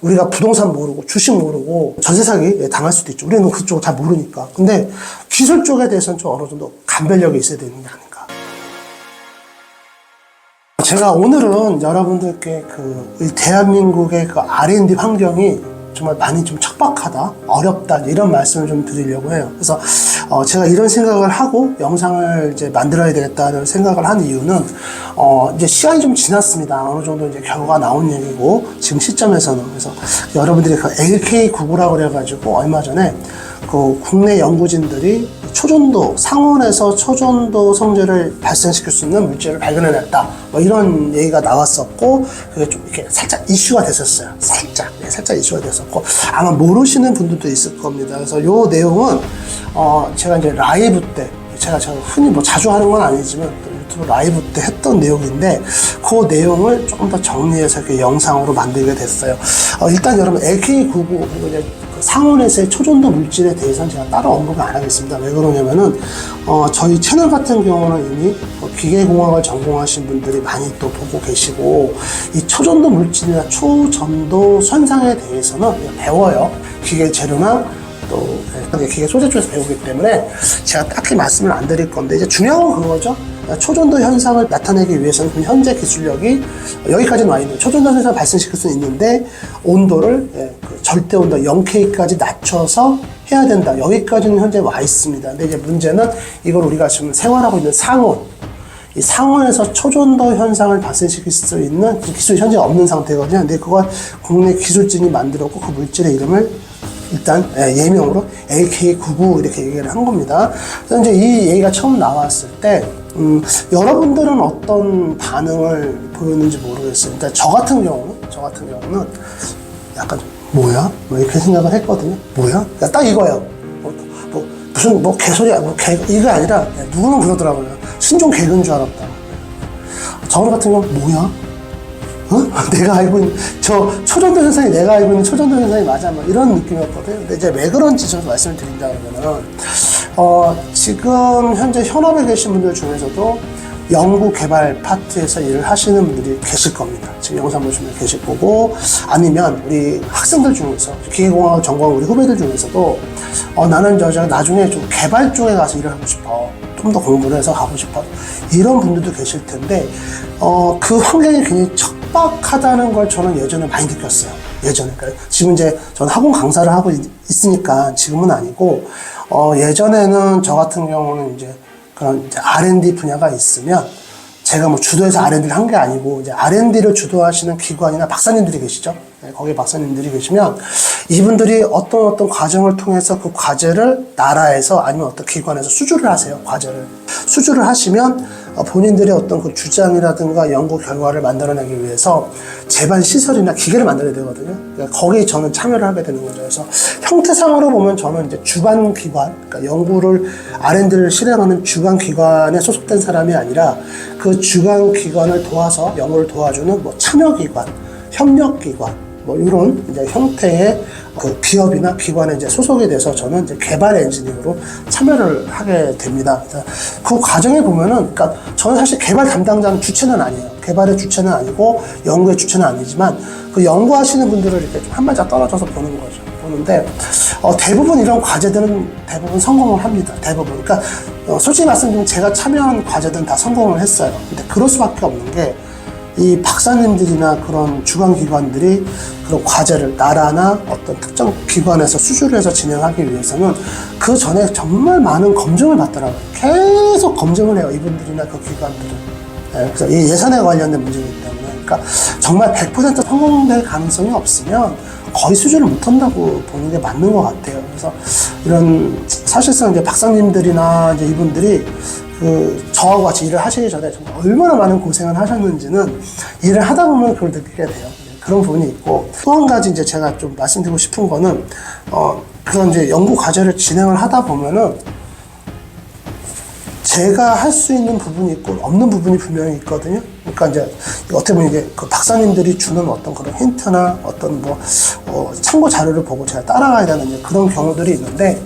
우리가 부동산 모르고 주식 모르고 전세 사기 당할 수도 있죠. 우리는 그쪽을 잘 모르니까. 근데 기술 쪽에 대해서는 좀 어느 정도 감별력이 있어야 되는 게 아닌가. 제가 오늘은 여러분들께 이 대한민국의 그 R&D 환경이 정말 많이 좀 척박하다, 어렵다, 이런 말씀을 좀 드리려고 해요. 그래서 제가 이런 생각을 하고 영상을 이제 만들어야 되겠다는 생각을 한 이유는 이제 시간이 좀 지났습니다. 어느 정도 이제 결과가 나온 얘기고, 지금 시점에서는. 그래서 여러분들이 그 LK99라고 그래가지고 얼마 전에 그 국내 연구진들이 초전도, 상온에서 초전도 성질을 발생시킬 수 있는 물질을 발견해냈다, 뭐 이런 얘기가 나왔었고, 그게 좀 이렇게 살짝 이슈가 됐었어요. 살짝 이슈가 됐었고, 아마 모르시는 분들도 있을 겁니다. 그래서 요 내용은 제가 이제 라이브 때, 제가 흔히 뭐 자주 하는 건 아니지만 또 유튜브 라이브 때 했던 내용인데, 그 내용을 조금 더 정리해서 이렇게 영상으로 만들게 됐어요. 일단 여러분 LK99 그리고 이제 상온에서의 초전도 물질에 대해서는 제가 따로 언급을 안 하겠습니다. 왜 그러냐면은 저희 채널 같은 경우는 이미 기계공학을 전공하신 분들이 많이 또 보고 계시고, 이 초전도 물질이나 초전도 현상에 대해서는 배워요. 기계 재료나 또 기계 소재 쪽에서 배우기 때문에 제가 딱히 말씀을 안 드릴 건데, 이제 중요한 건 그거죠. 초전도 현상을 나타내기 위해서는 현재 기술력이 여기까지는 와 있는, 초전도 현상을 발생시킬 수는 있는데 온도를 절대 온도 0K까지 낮춰서 해야 된다, 여기까지는 현재 와 있습니다. 근데 이제 문제는 이걸 우리가 지금 생활하고 있는 상온, 이 상온에서 초전도 현상을 발생시킬 수 있는 기술이 현재 없는 상태거든요. 근데 그걸 국내 기술진이 만들었고, 그 물질의 이름을 일단 예명으로 LK99 이렇게 얘기를 한 겁니다. 그래서 이제 이 얘기가 처음 나왔을 때 여러분들은 어떤 반응을 보였는지 모르겠어요. 일단 저 같은 경우는 약간 뭐야? 뭐 이렇게 생각을 했거든요. 뭐야? 딱 이거예요. 무슨 개소리야, 이거 아니라 누구는 그러더라고요. 신종 개그인 줄 알았다. 저 같은 경우는 뭐야? 내가 알고 있는 저 초전도 현상이, 내가 알고 있는 초전도 현상이 맞아, 뭐 이런 느낌이었거든요. 근데 이제 왜 그런지 좀 말씀을 드린다 그러면은 지금 현재 현업에 계신 분들 중에서도 연구 개발 파트에서 일을 하시는 분들이 계실 겁니다. 지금 영상 보시면 계실 거고, 아니면 우리 학생들 중에서 기계공학을 전공한 우리 후배들 중에서도 나는 나중에 좀 개발 쪽에 가서 일을 하고 싶어, 좀 더 공부를 해서 가고 싶어, 이런 분들도 계실 텐데 그 환경이 굉장히 척박하다는 걸 저는 예전에 많이 느꼈어요. 그러니까 지금 이제 저는 학원 강사를 하고 있으니까 지금은 아니고, 예전에는 저 같은 경우는 이제 그런 이제 R&D 분야가 있으면 제가 뭐 주도해서 R&D를 한 게 아니고, 이제 R&D를 주도하시는 기관이나 박사님들이 계시죠. 거기 박사님들이 계시면 이분들이 어떤 과정을 통해서 그 과제를 나라에서 아니면 어떤 기관에서 수주를 하세요. 과제를 수주를 하시면 본인들의 어떤 그 주장이라든가 연구 결과를 만들어내기 위해서 제반 시설이나 기계를 만들어야 되거든요. 그러니까 거기에 저는 참여를 하게 되는 거죠. 그래서 형태상으로 보면 저는 이제 주관 기관, 그러니까 연구를 R&D를 실행하는 주관 기관에 소속된 사람이 아니라 그 주관 기관을 도와서 연구를 도와주는 뭐 참여 기관, 협력 기관, 뭐 이런 이제 형태의 그 기업이나 기관에 이제 소속이 돼서 저는 이제 개발 엔지니어로 참여를 하게 됩니다. 그 과정에 보면은, 그러니까 저는 사실 개발 담당자는 주체는 아니에요. 개발의 주체는 아니고 연구의 주체는 아니지만 그 연구하시는 분들을 이렇게 좀 한 발짝 떨어져서 보는 거죠. 보는데 대부분 이런 과제들은 대부분 성공을 합니다. 대부분. 그러니까 솔직히 말씀드리면 제가 참여한 과제들은 다 성공을 했어요. 근데 그럴 수밖에 없는 게, 이 박사님들이나 그런 주관기관들이 그런 과제를 나라나 어떤 특정 기관에서 수주를 해서 진행하기 위해서는 그 전에 정말 많은 검증을 받더라고요. 계속 검증을 해요, 이분들이나 그 기관들은. 그래서 이 예산에 관련된 문제이기 때문에. 그러니까 정말 100% 성공될 가능성이 없으면 거의 수주를 못한다고 보는 게 맞는 것 같아요. 그래서 이런 사실상 이제 박사님들이나 이제 이분들이 저하고 같이 일을 하시기 전에 정말 얼마나 많은 고생을 하셨는지는 일을 하다 보면 그걸 느끼게 돼요. 그런 부분이 있고, 또 한 가지 이제 제가 좀 말씀드리고 싶은 거는, 그런 이제 연구 과제를 진행을 하다 보면은 제가 할 수 있는 부분이 있고 없는 부분이 분명히 있거든요. 그러니까 이제 어떻게 보면 이게 그 박사님들이 주는 어떤 그런 힌트나 어떤 참고 자료를 보고 제가 따라가야 되는 이제 그런 경우들이 있는데,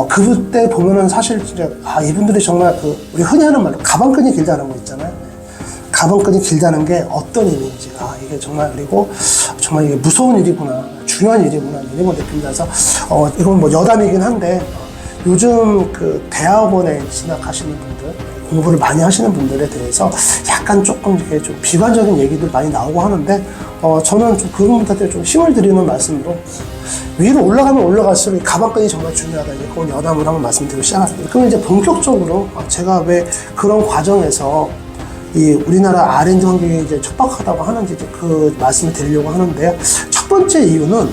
그때 보면은 사실 이제 이분들이 정말 우리 흔히 하는 말로 가방끈이 길다는 거 있잖아요. 가방끈이 길다는 게 어떤 의미인지, 이게 정말, 그리고 정말 이게 무서운 일이구나, 중요한 일이구나, 이런 걸 느낍니다. 그래서, 이건 뭐 여담이긴 한데, 요즘 그 대학원에 진학하시는 분들, 공부를 많이 하시는 분들에 대해서 약간 조금 이렇게 좀 비관적인 얘기들 많이 나오고 하는데, 저는 좀 그런 분들한테 좀 힘을 드리는 말씀으로, 위로 올라가면 올라갈수록 이 가방끈이 정말 중요하다. 그건 여담을 한번 말씀드리고 시작합니다. 그럼 이제 본격적으로 제가 왜 그런 과정에서 이 우리나라 R&D 환경이 이제 척박하다고 하는지 이제 그 말씀을 드리려고 하는데요. 첫 번째 이유는,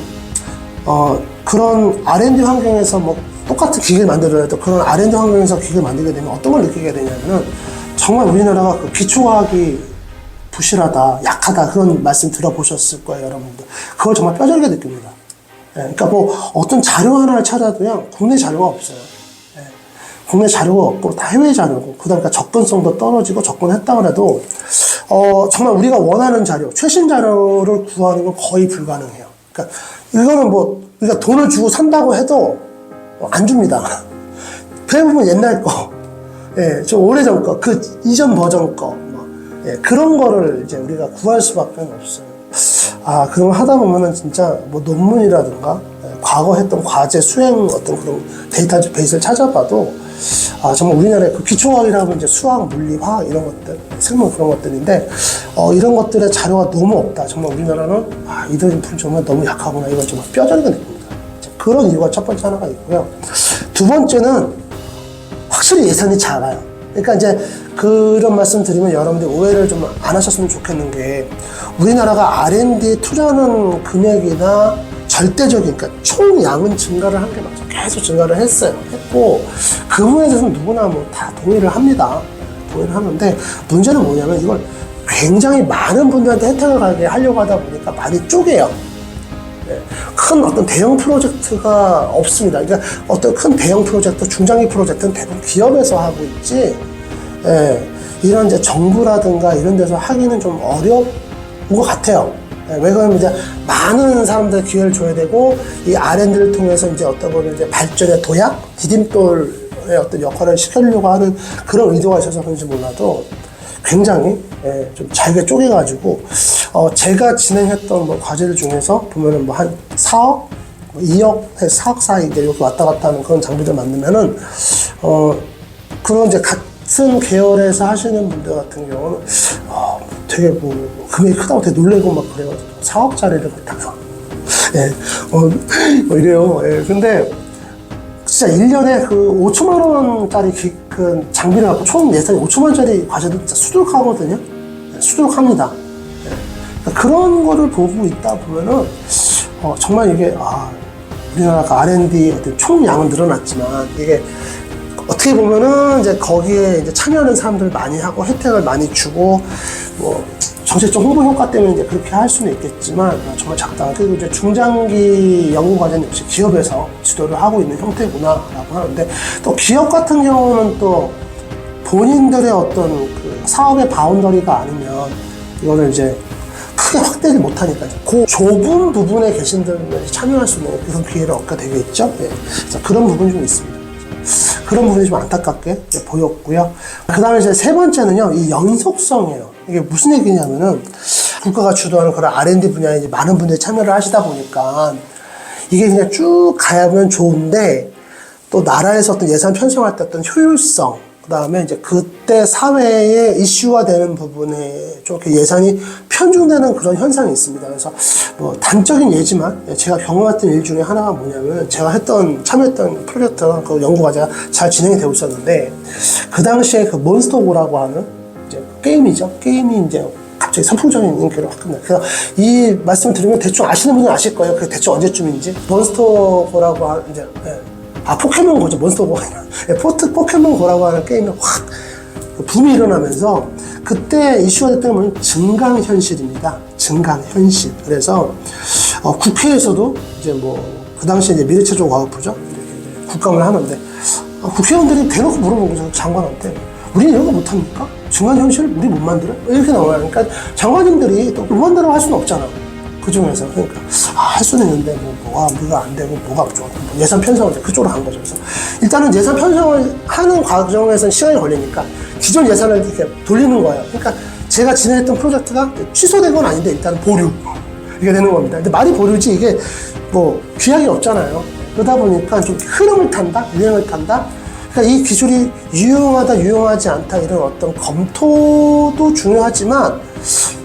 그런 R&D 환경에서 뭐 똑같은 기계를 만들어도 그런 R&D 환경에서 기계를 만들게 되면 어떤 걸 느끼게 되냐면은 정말 우리나라가 그 기초과학이 부실하다, 약하다, 그런 말씀 들어보셨을 거예요, 여러분들. 그걸 정말 뼈저리게 느낍니다. 예, 그러니까 뭐 어떤 자료 하나를 찾아도요, 국내 자료가 없어요. 예, 국내 자료가 없고 다 해외 자료고, 그러니까 접근성도 떨어지고 접근했다고 해도 정말 우리가 원하는 자료, 최신 자료를 구하는 건 거의 불가능해요. 그러니까 이거는 뭐 우리가 돈을 주고 산다고 해도 안 줍니다. 대부분 옛날 거, 예, 좀 오래전 거, 그 이전 버전 거, 예, 그런 거를 이제 우리가 구할 수밖에 없어요. 그럼 하다 보면은 진짜 뭐 논문이라든가, 예, 과거 했던 과제 수행 어떤 그런 데이터베이스를 찾아봐도, 정말 우리나라의 그 기초과학이라고 이제 수학, 물리, 화학 이런 것들, 생물 그런 것들인데, 이런 것들의 자료가 너무 없다. 정말 우리나라는, 이들 정말 너무 약하구나. 이걸 정말 뼈저리게 느낍니다. 그런 이유가 첫 번째 하나가 있고요. 두 번째는 확실히 예산이 작아요. 그러니까 이제 그런 말씀 드리면 여러분들 오해를 좀 안 하셨으면 좋겠는 게, 우리나라가 R&D에 투자하는 금액이나 절대적인, 그러니까 총량은 증가를 한 게 맞죠. 계속 증가를 했고, 그 부분에 대해서는 누구나 뭐 다 동의를 합니다. 동의를 하는데, 문제는 뭐냐면 이걸 굉장히 많은 분들한테 혜택을 가게 하려고 하다 보니까 많이 쪼개요. 큰 어떤 대형 프로젝트가 없습니다. 그러니까 어떤 큰 대형 프로젝트, 중장기 프로젝트는 대부분 기업에서 하고 있지, 이런 이제 정부라든가 이런 데서 하기는 좀 어려운 것 같아요. 왜 그러면 이제 많은 사람들 기회를 줘야 되고, 이 R&D를 통해서 이제 어떤 거를 이제 발전의 도약, 디딤돌의 어떤 역할을 시키려고 하는 그런 의도가 있어서 그런지 몰라도 굉장히 좀 잘게 쪼개가지고, 제가 진행했던 뭐 과제들 중에서 보면은 뭐 한 4억, 2억, 4억 사이 이제 이렇게 왔다 갔다 하는 그런 장비들 만들면은, 그런 이제 같은 계열에서 하시는 분들 같은 경우는, 되게 뭐 금액이 크다고 되게 놀래고 막 그래가지고 4억짜리를 갖다가, 뭐 이래요. 근데 진짜 1년에 그 5천만 원짜리 그 장비를 갖고 총 예산이 5천만 원짜리 과제도 진짜 수두룩하거든요. 수두룩합니다. 그러니까 그런 거를 보고 있다 보면은, 정말 이게, 우리나라가 R&D 어떤 총량은 늘어났지만, 이게 어떻게 보면은 이제 거기에 이제 참여하는 사람들 많이 하고 혜택을 많이 주고, 뭐, 정책적 홍보 효과 때문에 이제 그렇게 할 수는 있겠지만, 정말 작다. 그리고 이제 중장기 연구과제는 역시 기업에서 지도를 하고 있는 형태구나라고 하는데, 또 기업 같은 경우는 또 본인들의 어떤 그 사업의 바운더리가 아니면 이거를 이제 크게 확대를 못하니까 그 좁은 부분에 계신 분들이 참여할 수 있는 그런 기회를 얻게 되겠죠. 그래서 그런 부분이 좀 있습니다. 그런 부분이 좀 안타깝게 보였고요. 그 다음에 이제 세 번째는요, 이 연속성이에요. 이게 무슨 얘기냐면은, 국가가 주도하는 그런 R&D 분야에 이제 많은 분들이 참여를 하시다 보니까, 이게 그냥 쭉 가야면 좋은데, 또 나라에서 어떤 예산 편성할 때 어떤 효율성, 그 다음에 이제 그때 사회에 이슈가 되는 부분에 좀 이렇게 예산이 편중되는 그런 현상이 있습니다. 그래서 뭐 단적인 예지만 제가 경험했던 일 중에 하나가 뭐냐면, 제가 참여했던 프로젝트나 그 연구과제가 잘 진행이 되고 있었는데, 그 당시에 그 몬스터고라고 하는 이제 게임이죠. 게임이 이제 갑자기 선풍적인 인기를 확 끕니다. 그래서 이 말씀을 드리면 대충 아시는 분은 아실 거예요. 그게 대충 언제쯤인지. 몬스터고라고 하는 이제, 포켓몬고죠. 몬스터고. 포켓몬고라고 하는 게임이 확 붐이 일어나면서, 그때 이슈가 됐던 건 증강현실입니다. 증강현실. 그래서, 국회에서도 이제 뭐, 그 당시에 이제 미래체조과학부죠. 국감을 하는데, 국회의원들이 대놓고 물어본 거죠. 장관한테. 우리는 이런 거 못합니까? 증강현실을 우리 못 만들어? 이렇게 나와요. 그러니까 장관님들이 또 무한대로 할 수는 없잖아. 그 중에서. 그러니까, 할 수는 있는데, 뭐가 안 되고, 뭐가 좋아. 예산 편성을 그쪽으로 간 거죠. 그래서 일단은 예산 편성을 하는 과정에서는 시간이 걸리니까 기존 예산을 이렇게 돌리는 거예요. 그러니까 제가 진행했던 프로젝트가 취소된 건 아닌데 일단 보류. 이게 되는 겁니다. 근데 말이 보류지 이게 뭐 귀약이 없잖아요. 그러다 보니까 좀 흐름을 탄다, 유행을 탄다. 그러니까 이 기술이 유용하다, 유용하지 않다 이런 어떤 검토도 중요하지만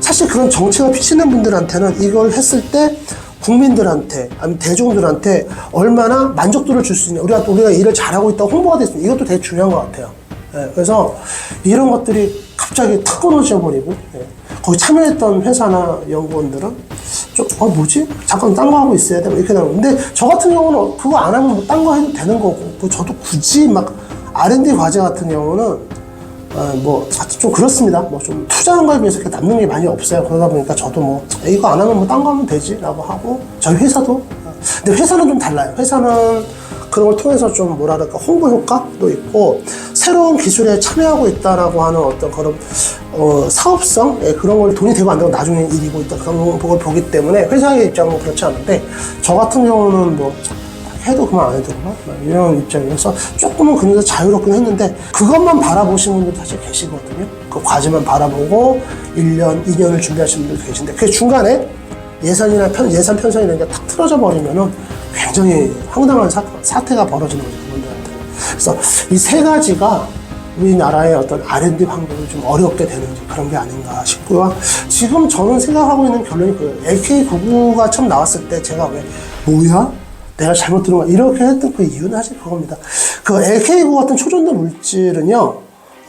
사실 그런 정책을 피시는 분들한테는 이걸 했을 때 국민들한테 아니면 대중들한테 얼마나 만족도를 줄 수 있냐, 우리가 일을 잘하고 있다고 홍보가 됐습니다. 이것도 되게 중요한 것 같아요. 예, 그래서 이런 것들이 갑자기 탁 끊어져 버리고, 예, 거기 참여했던 회사나 연구원들은 좀 뭐지? 잠깐 딴 거 하고 있어야 돼, 이렇게 나오고. 근데 저 같은 경우는 그거 안 하면 뭐 딴 거 해도 되는 거고, 저도 굳이 막 R&D 과제 같은 경우는 뭐 좀 그렇습니다. 뭐 좀 투자한 거에 비해서 이렇게 남는 게 많이 없어요. 그러다 보니까 저도 뭐 이거 안 하면 뭐 딴 거 하면 되지라고 하고, 저희 회사도. 근데 회사는 좀 달라요. 회사는 그런 걸 통해서 좀 뭐랄까 홍보 효과도 있고, 새로운 기술에 참여하고 있다라고 하는 어떤 그런 사업성, 예, 그런 걸 돈이 되고 안 되고 나중에 일이고 있다, 그런 걸 보기 때문에 회사의 입장은 그렇지 않은데, 저 같은 경우는 뭐 해도 그만 안 해도 그만 이런 입장이어서 조금은 그래서 자유롭긴 했는데, 그것만 바라보시는 분들 사실 계시거든요. 그 과제만 바라보고 1년, 2년을 준비하시는 분들 계신데, 그 중간에 예산이나 예산 편성이 이런 게 탁 틀어져 버리면은 굉장히 황당한 사태가 벌어지는 거죠, 그분들한테. 그래서 이 세 가지가 우리나라의 어떤 R&D 환경을 좀 어렵게 되는지 그런 게 아닌가 싶고요. 지금 저는 생각하고 있는 결론이 그 LK99가 처음 나왔을 때 제가 왜 뭐야? 내가 잘못 들은 거야? 이렇게 했던 그 이유는 사실 그겁니다. 그 LK99 같은 초전도 물질은요,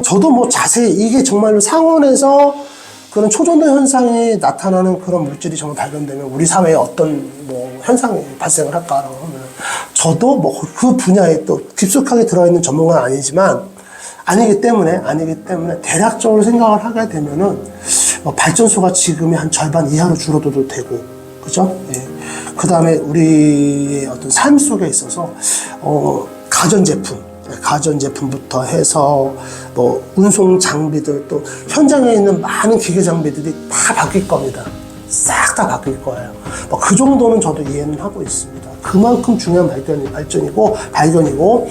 저도 뭐 자세히 이게 정말로 상온에서 그런 초전도 현상이 나타나는 그런 물질이 정말 발견되면 우리 사회에 어떤 뭐 현상이 발생을 할까라고 하면, 저도 뭐 그 분야에 또 깊숙하게 들어있는 전문가는 아니기 때문에 대략적으로 생각을 하게 되면은 발전소가 지금의 한 절반 이하로 줄어들어도 되고, 그죠? 예. 그 다음에 우리의 어떤 삶 속에 있어서 가전제품부터 해서 뭐 운송 장비들, 또 현장에 있는 많은 기계 장비들이 다 바뀔 겁니다. 싹 다 바뀔 거예요. 그 정도는 저도 이해는 하고 있습니다. 그만큼 중요한 발견이고,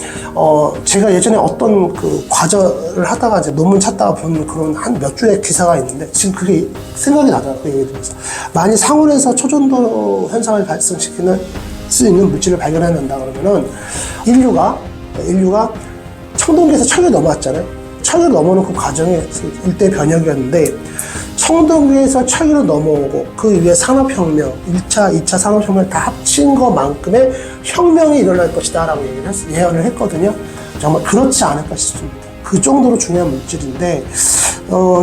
제가 예전에 어떤 그 과제를 하다가 이제 논문 찾다가 본 그런 한 몇 주의 기사가 있는데, 지금 그게 생각이 나더라고요, 그 얘기 들으면서. 만약 상온에서 초전도 현상을 발생시키는 수 있는 물질을 발견해낸다 그러면은, 인류가 청동기에서 철을 넘어왔잖아요. 철을 넘어오는 그 과정이 일대 변혁이었는데, 청동기에서 철기로 넘어오고 그 위에 산업혁명, 1차, 2차 산업혁명을 다 합친 것만큼의 혁명이 일어날 것이다 라고 예언을 했거든요. 정말 그렇지 않을까 싶습니다. 그 정도로 중요한 물질인데,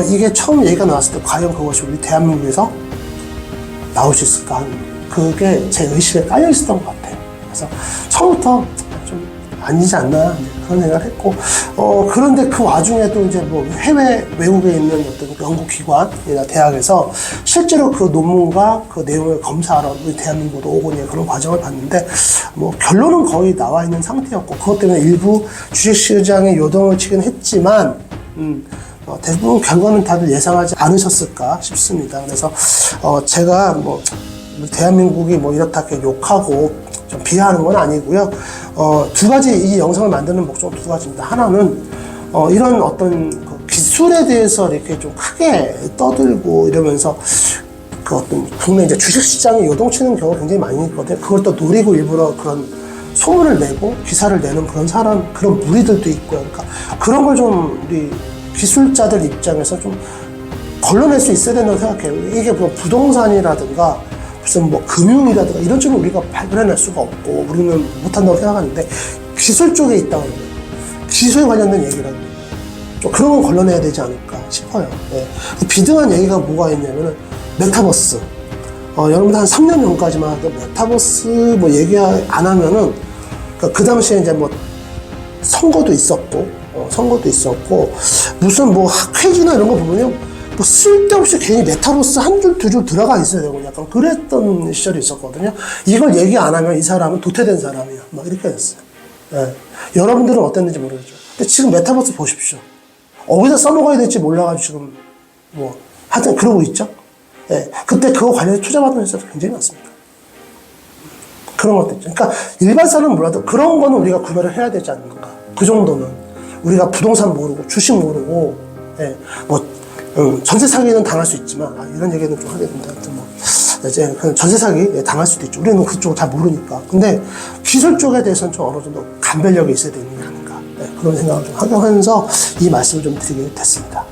이게 처음 얘기가 나왔을 때 과연 그것이 우리 대한민국에서 나올 수 있을까 하는, 그게 제 의식에 깔려 있었던 것 같아요. 그래서 처음부터 좀 아니지 않나 그런 생각을 했고, 그런데 그 와중에도 이제 뭐 외국에 있는 어떤 연구기관이나 대학에서 실제로 그 논문과 그 내용을 검사하러 우리 대한민국으로 오고 그런 과정을 봤는데, 뭐 결론은 거의 나와 있는 상태였고, 그것 때문에 일부 주식시장에 요동을 치긴 했지만, 대부분 결과는 다들 예상하지 않으셨을까 싶습니다. 그래서 제가 뭐 대한민국이 뭐 이렇다 이렇게 욕하고 좀 비하하는 건 아니고요. 두 가지, 이 영상을 만드는 목적은 두 가지입니다. 하나는 이런 어떤 그 기술에 대해서 이렇게 좀 크게 떠들고 이러면서 그 어떤 국내 이제 주식시장에 요동치는 경우가 굉장히 많이 있거든요. 그걸 또 노리고 일부러 그런 소문을 내고 기사를 내는 그런 무리들도 있고요. 그러니까 그런 걸 좀 우리 기술자들 입장에서 좀 걸러낼 수 있어야 된다고 생각해요. 이게 뭐 부동산이라든가 무슨 뭐 금융이라든가 이런 쪽은 우리가 발견해낼 수가 없고 우리는 못한다고 생각하는데, 기술 쪽에 있다고 하면 기술에 관련된 얘기라든가 좀 그런 건 걸러내야 되지 않을까 싶어요. 예. 비등한 얘기가 뭐가 있냐면은 메타버스. 여러분들 한 3년 전까지만 해도 메타버스 뭐 얘기 안 하면은 그 당시에 이제 뭐 선거도 있었고 무슨 뭐 퀴즈나 이런 거 보면요, 뭐 쓸데없이 괜히 메타버스 한 줄 두 줄 들어가 있어야 되고 약간 그랬던 시절이 있었거든요. 이걸 얘기 안 하면 이 사람은 도태된 사람이야, 막 이렇게 됐어요. 예. 여러분들은 어땠는지 모르겠죠. 근데 지금 메타버스 보십시오. 어디다 써먹어야 될지 몰라가지고 지금 뭐 하여튼 그러고 있죠. 예. 그때 그거 관련해서 투자받는 회사도 굉장히 많습니다. 그런 것도 있죠. 그러니까 일반 사람은 몰라도 그런 거는 우리가 구별을 해야 되지 않는가. 그 정도는 우리가 부동산 모르고 주식 모르고, 예. 뭐 전세 사기는 당할 수 있지만, 이런 얘기는 좀 하게 됩니다. 하여튼 뭐 이제 그냥 전세 사기 당할 수도 있죠. 우리는 그쪽을 잘 모르니까. 근데 기술 쪽에 대해서는 좀 어느 정도 감별력이 있어야 되는 게 아닌가. 네, 그런 생각을 좀 하면서 이 말씀을 좀 드리게 됐습니다.